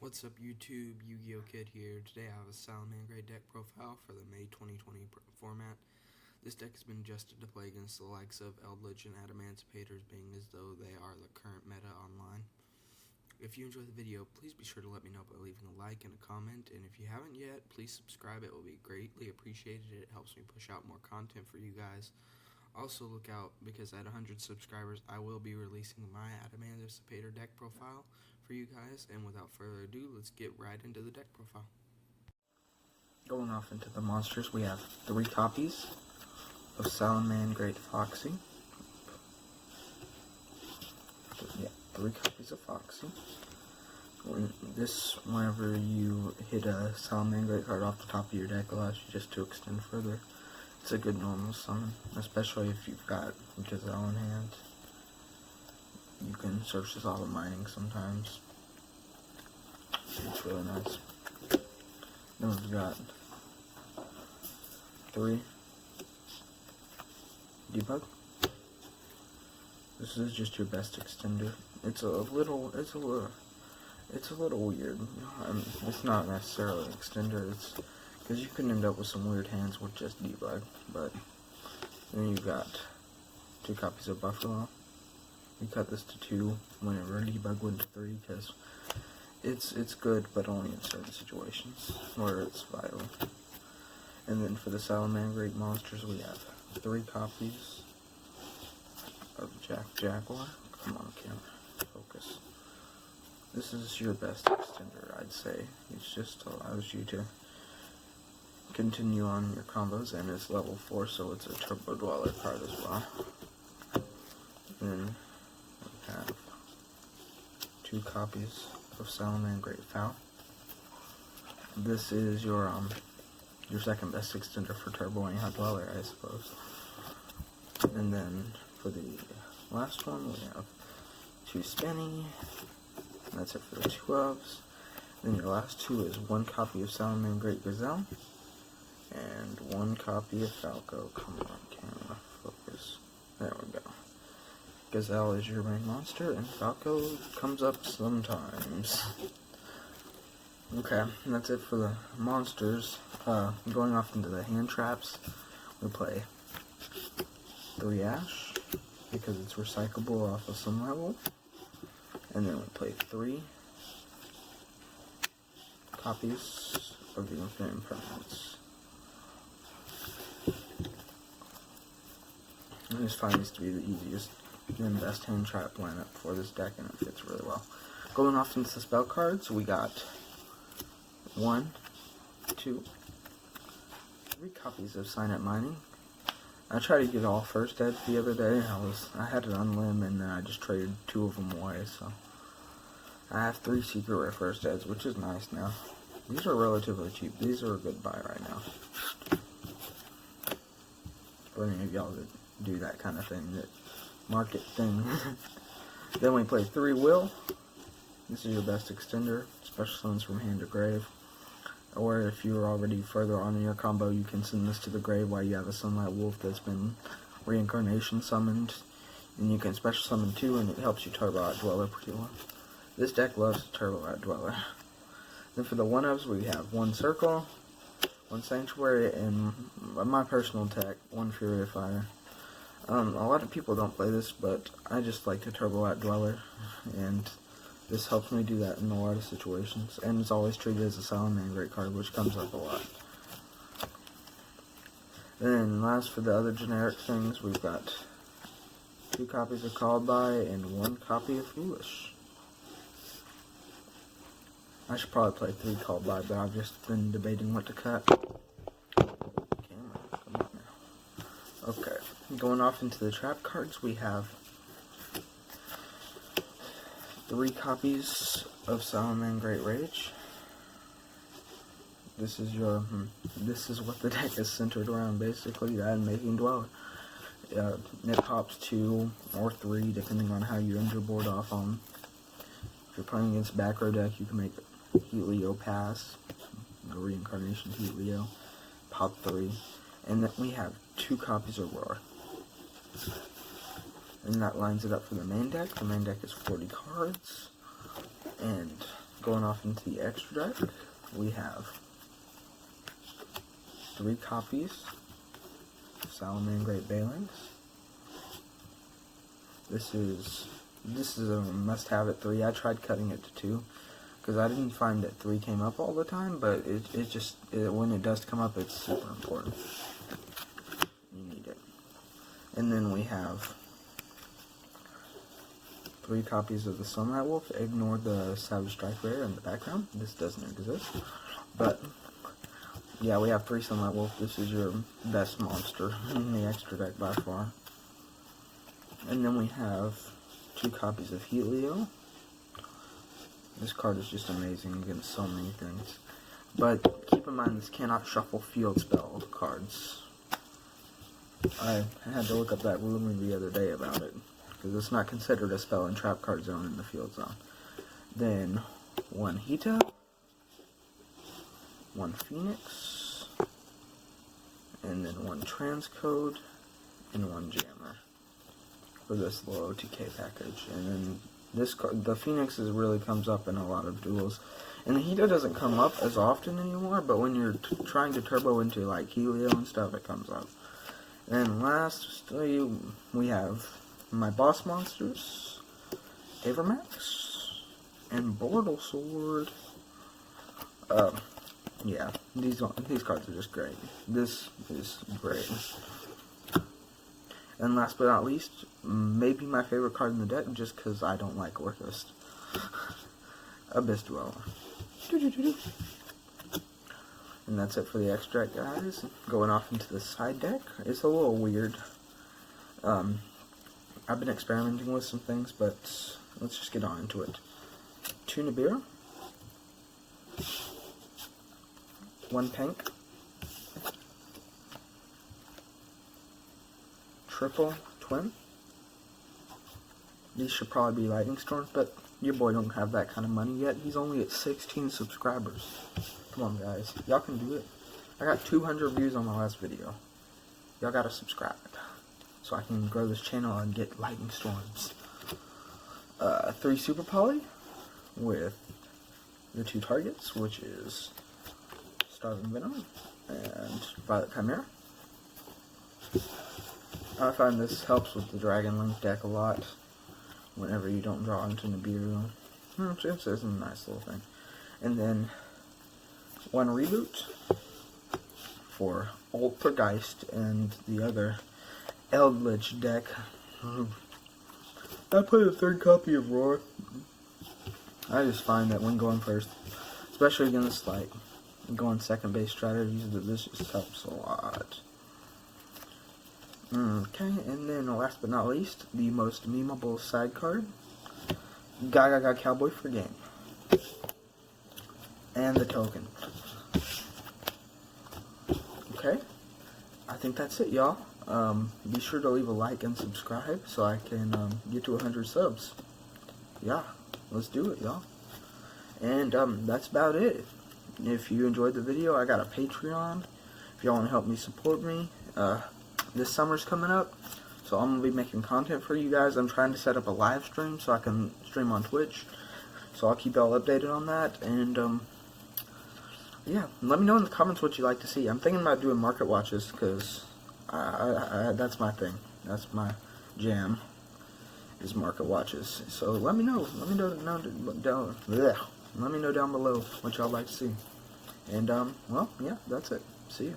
What's up YouTube, Yu-Gi-Oh! Kid here. Today I have a Salamangreat deck profile for the May 2020 format. This deck has been adjusted to play against the likes of Eldritch and Adamantipator's, being as though they are the current meta online. If you enjoyed the video, please be sure to let me know by leaving a like and a comment, and if you haven't yet, please subscribe. It will be greatly appreciated. It helps me push out more content for you guys. Also look out, because at 100 subscribers, I will be releasing my Adamantipator deck profile for you guys, and without further ado, let's get right into the deck profile. Going off into the monsters, we have 3 copies of Salamangreat Foxy. Yeah, 3 copies of Foxy. Whenever you hit a Salamangreat card off the top of your deck, allows you just to extend further. It's a good normal summon, especially if you've got Gazelle in hand. You can search this off of mining sometimes. It's really nice. Then we've got 3 Debug. This is just your best extender. It's a little weird. It's not necessarily an extender. It's because you can end up with some weird hands with just Debug. But then you've got 2 copies of Buffalo. We cut this to 2 whenever Debug went to 3 because it's good, but only in certain situations where it's vital. And then for the Salamangreat monsters, we have 3 copies of Jaguar. Come on, camera, focus. This is your best extender, I'd say. It just allows you to continue on your combos, and it's level 4, so it's a Turbo Dweller card as well. And then we have 2 copies of Salamangreat Foul. This is your second best extender for turboing Hot Dweller, I suppose. And then for the last one, we have 2 Spinny. That's it for the 2 ofs. Then your last 2 is 1 copy of Salamangreat Gazelle and 1 copy of Falco. Come on, camera, focus. There we go. Gazelle is your main monster, and Falco comes up sometimes. Okay, and that's it for the monsters. Going off into the hand traps, we play 3 Ash, because it's recyclable off of some level. And then we play 3 copies of the Infinite Impermanence. I just find this to be the easiest and best hand trap lineup for this deck, and it fits really well. Going off into the spell cards, we got 1, 2, 3 copies of Sign Up Mining. I tried to get all first eds the other day. I had it on limb, and then I just traded 2 of them away. So I have 3 secret rare first eds, which is nice now. These are relatively cheap. These are a good buy right now. For any of y'all that do that kind of thing, that market thing. Then we play 3 Will. This is your best extender, special summons from hand to grave. Or if you're already further on in your combo, you can send this to the grave while you have a Sunlight Wolf that's been reincarnation summoned. And you can special summon 2, and it helps you turbo out Dweller pretty well. This deck loves to turbo out Dweller. Then for the 1-ofs, we have 1 Circle, 1 Sanctuary, and my personal tech, 1 Fury of Fire. A lot of people don't play this, but I just like to turbo out Dweller, and this helps me do that in a lot of situations, and it's always treated as a Salamangreat card, which comes up a lot. Then last for the other generic things, we've got 2 copies of Called By and 1 copy of Foolish. I should probably play 3 Called By, but I've just been debating what to cut. Camera, come on now. Okay, going off into the trap cards, we have 3 copies of Salamangreat Rage. This is what the deck is centered around, basically, that and making Dweller. It pops 2 or 3, depending on how you end your board off on. If you're playing against back row deck, you can make Heat Leo pass, a reincarnation Heat Leo, pop 3, and then we have 2 copies of Roar. And that lines it up for the main deck. The main deck is 40 cards, and going off into the extra deck, we have 3 copies of Salamangreat Bailings. This is a must-have at 3. I tried cutting it to 2 because I didn't find that 3 came up all the time, but when it does come up, it's super important. You need it. And then we have 3 copies of the Sunlight Wolf. Ignore the Savage Strike Rare in the background. This doesn't exist. But yeah, we have 3 Sunlight Wolf. This is your best monster in the extra deck by far. And then we have 2 copies of Helio. This card is just amazing against so many things. But keep in mind, this cannot shuffle field spell cards. I had to look up that ruling the other day about it, because it's not considered a spell and trap card zone in the field zone. Then 1 Hita, 1 Phoenix, and then 1 Transcode, and 1 Jammer for this low OTK package. And then this card, the Phoenix really comes up in a lot of duels. And the Hita doesn't come up as often anymore, but when you're trying to turbo into like Helio and stuff, it comes up. And lastly, we have my boss monsters, Avermax, and Bortle Sword. Yeah, these cards are just great. This is great. And last but not least, maybe my favorite card in the deck, just because I don't like Orchest. Abyss Dweller. And that's it for the extract, guys. Going off into the side deck. It's a little weird. I've been experimenting with some things, but let's just get on into it. 2 Nibiru. 1 Pink. Triple Twin. These should probably be Lightning Storms, but your boy don't have that kind of money yet. He's only at 16 subscribers. Come on, guys. Y'all can do it. I got 200 views on my last video. Y'all gotta subscribe so I can grow this channel and get Lightning Storms. 3 Super Poly with the 2 targets, which is Starving Venom and Violet Chimera. I find this helps with the Dragon Link deck a lot whenever you don't draw into Nibiru. It's a nice little thing. And then 1 Reboot for Poltergeist and the other Eldritch deck. I put a 3rd copy of Roar. I just find that when going first, especially against like going second base strategies, that this just helps a lot. Okay, and then last but not least, the most memeable side card, Gaga Cowboy for game. And the token. Okay, I think that's it, y'all. Be sure to leave a like and subscribe so I can get to 100 subs. Yeah, let's do it, y'all. And that's about it. If you enjoyed the video, I got a Patreon. If y'all want to help me support me, this summer's coming up, so I'm going to be making content for you guys. I'm trying to set up a live stream so I can stream on Twitch, so I'll keep y'all updated on that. And yeah, let me know in the comments what you like to see. I'm thinking about doing market watches, because that's my thing. That's my jam, is market watches. So let me know. Let me know down below what y'all like to see. And well, yeah, that's it. See ya.